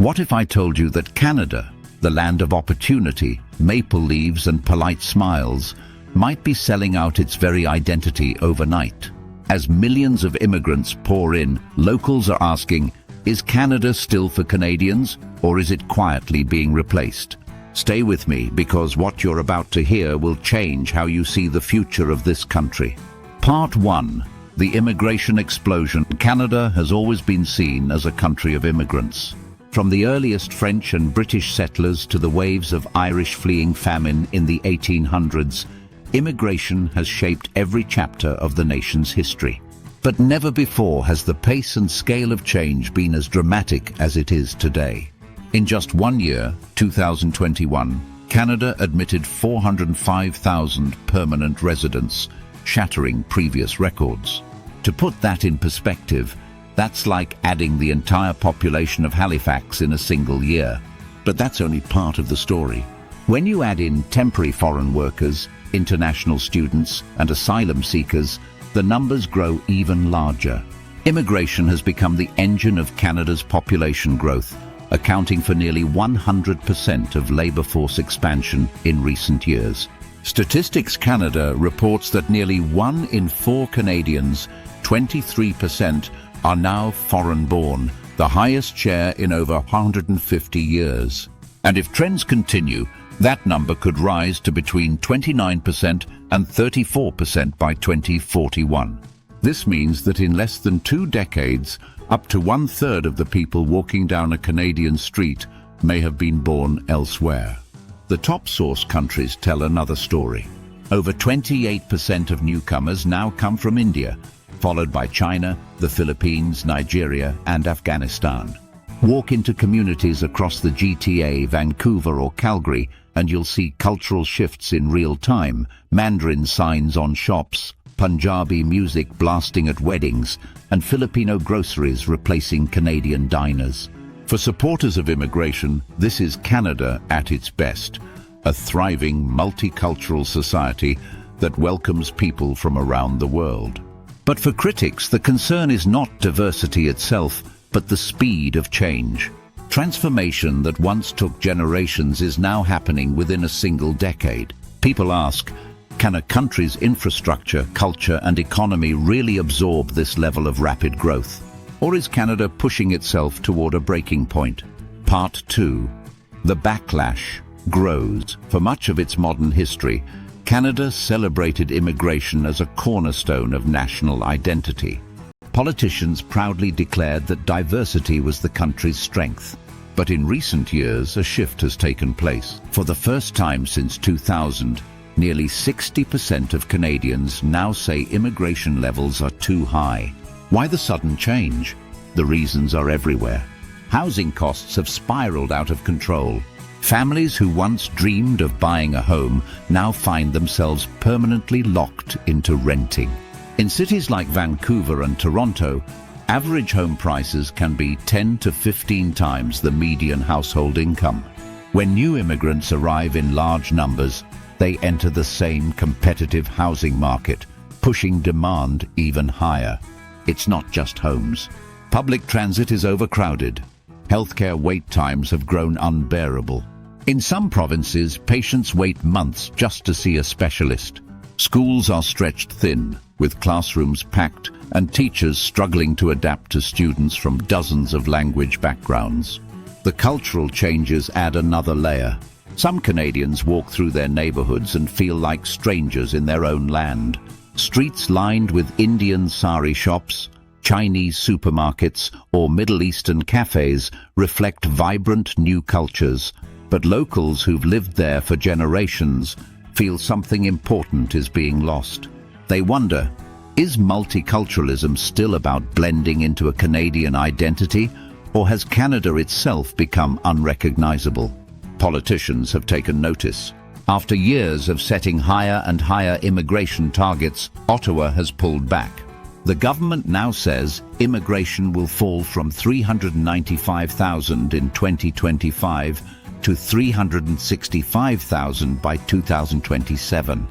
What if I told you that Canada, the land of opportunity, maple leaves and polite smiles, might be selling out its very identity overnight? As millions of immigrants pour in, locals are asking, is Canada still for Canadians, or is it quietly being replaced? Stay with me, because what you're about to hear will change how you see the future of this country. Part 1. The immigration explosion. Canada has always been seen as a country of immigrants. From the earliest French and British settlers to the waves of Irish fleeing famine in the 1800s, immigration has shaped every chapter of the nation's history. But never before has the pace and scale of change been as dramatic as it is today. In just 1 year, 2021, Canada admitted 405,000 permanent residents, shattering previous records. To put that in perspective, that's like adding the entire population of Halifax in a single year. But that's only part of the story. When you add in temporary foreign workers, international students, and asylum seekers, the numbers grow even larger. Immigration has become the engine of Canada's population growth, accounting for nearly 100% of labour force expansion in recent years. Statistics Canada reports that nearly 1 in 4 Canadians, 23%, are now foreign-born, the highest share in over 150 years. And if trends continue, that number could rise to between 29% and 34% by 2041. This means that in less than 2 decades, up to 1/3 of the people walking down a Canadian street may have been born elsewhere. The top source countries tell another story. Over 28% of newcomers now come from India, followed by China, the Philippines, Nigeria, and Afghanistan. Walk into communities across the GTA, Vancouver or Calgary, and you'll see cultural shifts in real time. Mandarin signs on shops, Punjabi music blasting at weddings, and Filipino groceries replacing Canadian diners. For supporters of immigration, this is Canada at its best, a thriving, multicultural society that welcomes people from around the world. But for critics, the concern is not diversity itself, but the speed of change. Transformation that once took generations is now happening within a single decade. People ask, can a country's infrastructure, culture, and economy really absorb this level of rapid growth? Or is Canada pushing itself toward a breaking point? Part 2. The Backlash Grows. For much of its modern history, Canada celebrated immigration as a cornerstone of national identity. Politicians proudly declared that diversity was the country's strength. But in recent years, a shift has taken place. For the first time since 2000, nearly 60% of Canadians now say immigration levels are too high. Why the sudden change? The reasons are everywhere. Housing costs have spiraled out of control. Families who once dreamed of buying a home now find themselves permanently locked into renting. In cities like Vancouver and Toronto, average home prices can be 10 to 15 times the median household income. When new immigrants arrive in large numbers, they enter the same competitive housing market, pushing demand even higher. It's not just homes. Public transit is overcrowded. Healthcare wait times have grown unbearable. In some provinces, patients wait months just to see a specialist. Schools are stretched thin, with classrooms packed and teachers struggling to adapt to students from dozens of language backgrounds. The cultural changes add another layer. Some Canadians walk through their neighborhoods and feel like strangers in their own land. Streets lined with Indian sari shops, Chinese supermarkets, or Middle Eastern cafes reflect vibrant new cultures, but locals who've lived there for generations feel something important is being lost. They wonder, is multiculturalism still about blending into a Canadian identity, or has Canada itself become unrecognizable? Politicians have taken notice. After years of setting higher and higher immigration targets, Ottawa has pulled back. The government now says immigration will fall from 395,000 in 2025 to 365,000 by 2027,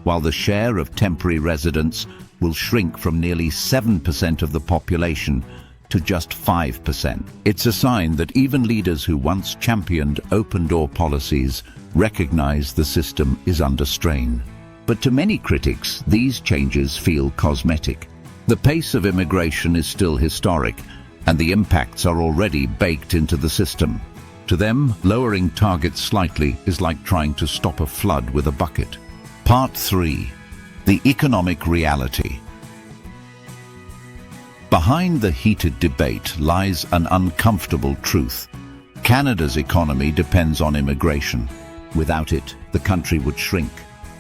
while the share of temporary residents will shrink from nearly 7% of the population to just 5%. It's a sign that even leaders who once championed open-door policies recognize the system is under strain. But to many critics, these changes feel cosmetic. The pace of immigration is still historic, and the impacts are already baked into the system. To them, lowering targets slightly is like trying to stop a flood with a bucket. Part 3. The economic reality. Behind the heated debate lies an uncomfortable truth. Canada's economy depends on immigration. Without it, the country would shrink.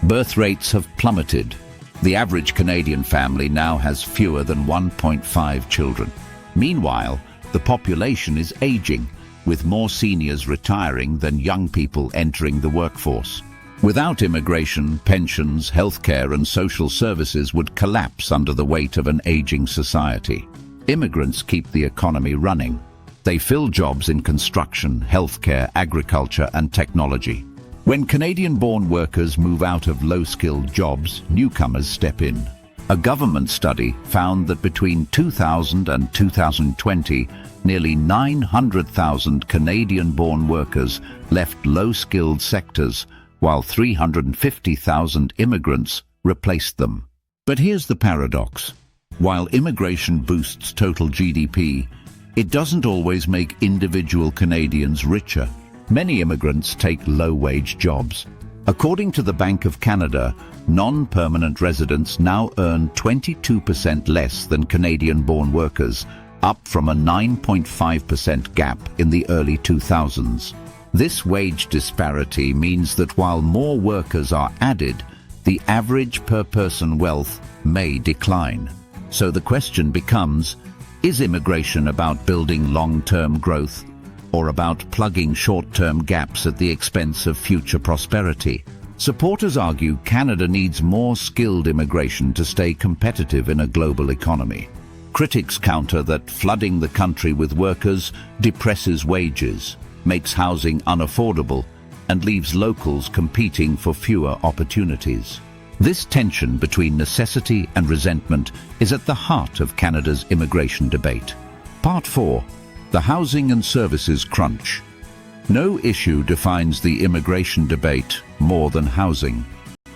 Birth rates have plummeted. The average Canadian family now has fewer than 1.5 children. Meanwhile, the population is aging, with more seniors retiring than young people entering the workforce. Without immigration, pensions, healthcare and social services would collapse under the weight of an aging society. Immigrants keep the economy running. They fill jobs in construction, healthcare, agriculture and technology. When Canadian-born workers move out of low-skilled jobs, newcomers step in. A government study found that between 2000 and 2020, nearly 900,000 Canadian-born workers left low-skilled sectors, while 350,000 immigrants replaced them. But here's the paradox. While immigration boosts total GDP, it doesn't always make individual Canadians richer. Many immigrants take low-wage jobs. According to the Bank of Canada, non-permanent residents now earn 22% less than Canadian-born workers, up from a 9.5% gap in the early 2000s. This wage disparity means that while more workers are added, the average per-person wealth may decline. So the question becomes, is immigration about building long-term growth, or about plugging short-term gaps at the expense of future prosperity? Supporters argue Canada needs more skilled immigration to stay competitive in a global economy. Critics counter that flooding the country with workers depresses wages, makes housing unaffordable, and leaves locals competing for fewer opportunities. This tension between necessity and resentment is at the heart of Canada's immigration debate. Part 4. The housing and services crunch. No issue defines the immigration debate more than housing.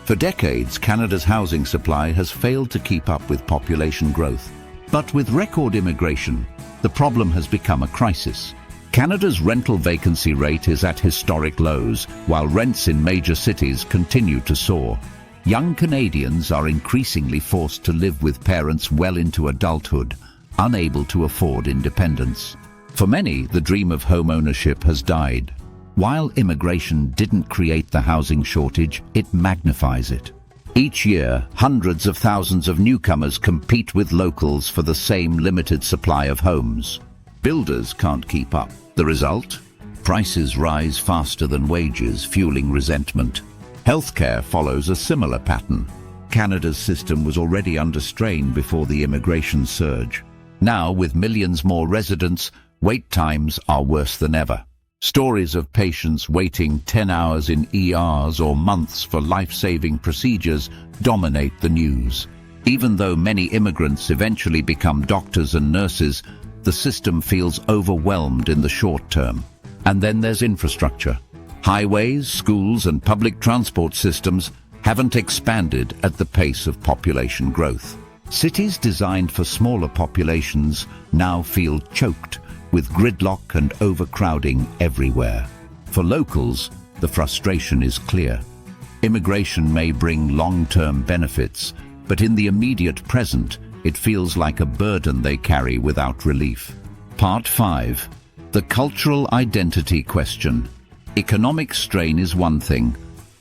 For decades, Canada's housing supply has failed to keep up with population growth. But with record immigration, the problem has become a crisis. Canada's rental vacancy rate is at historic lows, while rents in major cities continue to soar. Young Canadians are increasingly forced to live with parents well into adulthood, unable to afford independence. For many, the dream of home ownership has died. While immigration didn't create the housing shortage, it magnifies it. Each year, hundreds of thousands of newcomers compete with locals for the same limited supply of homes. Builders can't keep up. The result? Prices rise faster than wages, fueling resentment. Healthcare follows a similar pattern. Canada's system was already under strain before the immigration surge. Now, with millions more residents, wait times are worse than ever. Stories of patients waiting 10 hours in ERs or months for life-saving procedures dominate the news. Even though many immigrants eventually become doctors and nurses, the system feels overwhelmed in the short term. And then there's infrastructure. Highways, schools and public transport systems haven't expanded at the pace of population growth. Cities designed for smaller populations now feel choked, with gridlock and overcrowding everywhere. For locals, the frustration is clear. Immigration may bring long-term benefits, but in the immediate present, it feels like a burden they carry without relief. Part 5. The cultural identity question. Economic strain is one thing,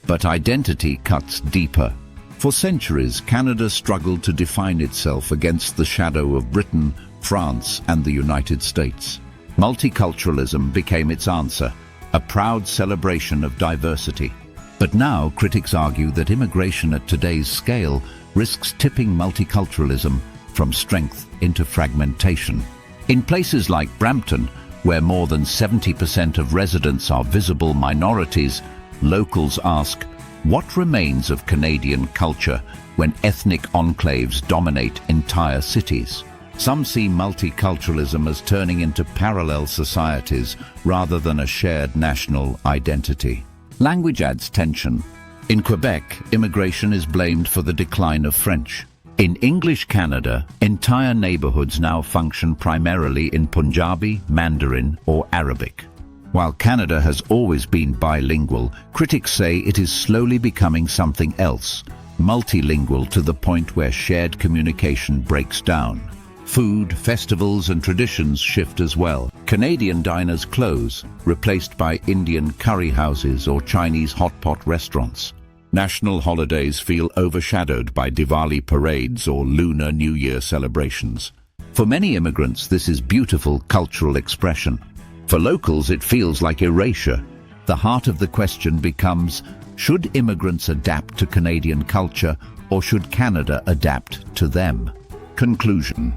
but identity cuts deeper. For centuries, Canada struggled to define itself against the shadow of Britain, France, and the United States. Multiculturalism became its answer, a proud celebration of diversity. But now critics argue that immigration at today's scale risks tipping multiculturalism from strength into fragmentation. In places like Brampton, where more than 70% of residents are visible minorities, locals ask, what remains of Canadian culture when ethnic enclaves dominate entire cities? Some see multiculturalism as turning into parallel societies rather than a shared national identity. Language adds tension. In Quebec, immigration is blamed for the decline of French. In English Canada, entire neighborhoods now function primarily in Punjabi, Mandarin, or Arabic. While Canada has always been bilingual, critics say it is slowly becoming something else, multilingual to the point where shared communication breaks down. Food, festivals and traditions shift as well. Canadian diners close, replaced by Indian curry houses or Chinese hot pot restaurants. National holidays feel overshadowed by Diwali parades or Lunar New Year celebrations. For many immigrants, this is beautiful cultural expression. For locals, it feels like erasure. The heart of the question becomes, should immigrants adapt to Canadian culture, or should Canada adapt to them? Conclusion.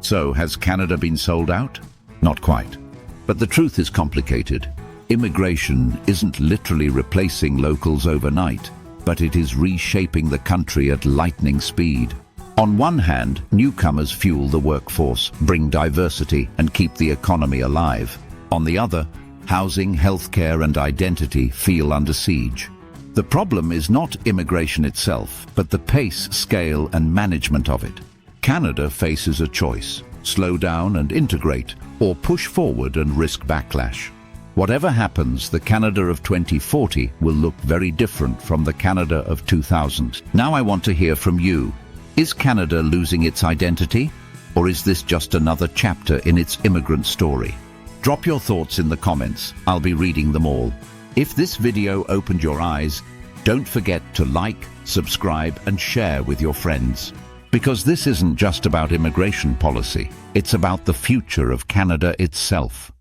So, has Canada been sold out? Not quite. But the truth is complicated. Immigration isn't literally replacing locals overnight, but it is reshaping the country at lightning speed. On one hand, newcomers fuel the workforce, bring diversity, and keep the economy alive. On the other, housing, healthcare, and identity feel under siege. The problem is not immigration itself, but the pace, scale, and management of it. Canada faces a choice: slow down and integrate, or push forward and risk backlash. Whatever happens, the Canada of 2040 will look very different from the Canada of 2000. Now I want to hear from you. Is Canada losing its identity, or is this just another chapter in its immigrant story? Drop your thoughts in the comments. I'll be reading them all. If this video opened your eyes, don't forget to like, subscribe, and share with your friends. Because this isn't just about immigration policy, it's about the future of Canada itself.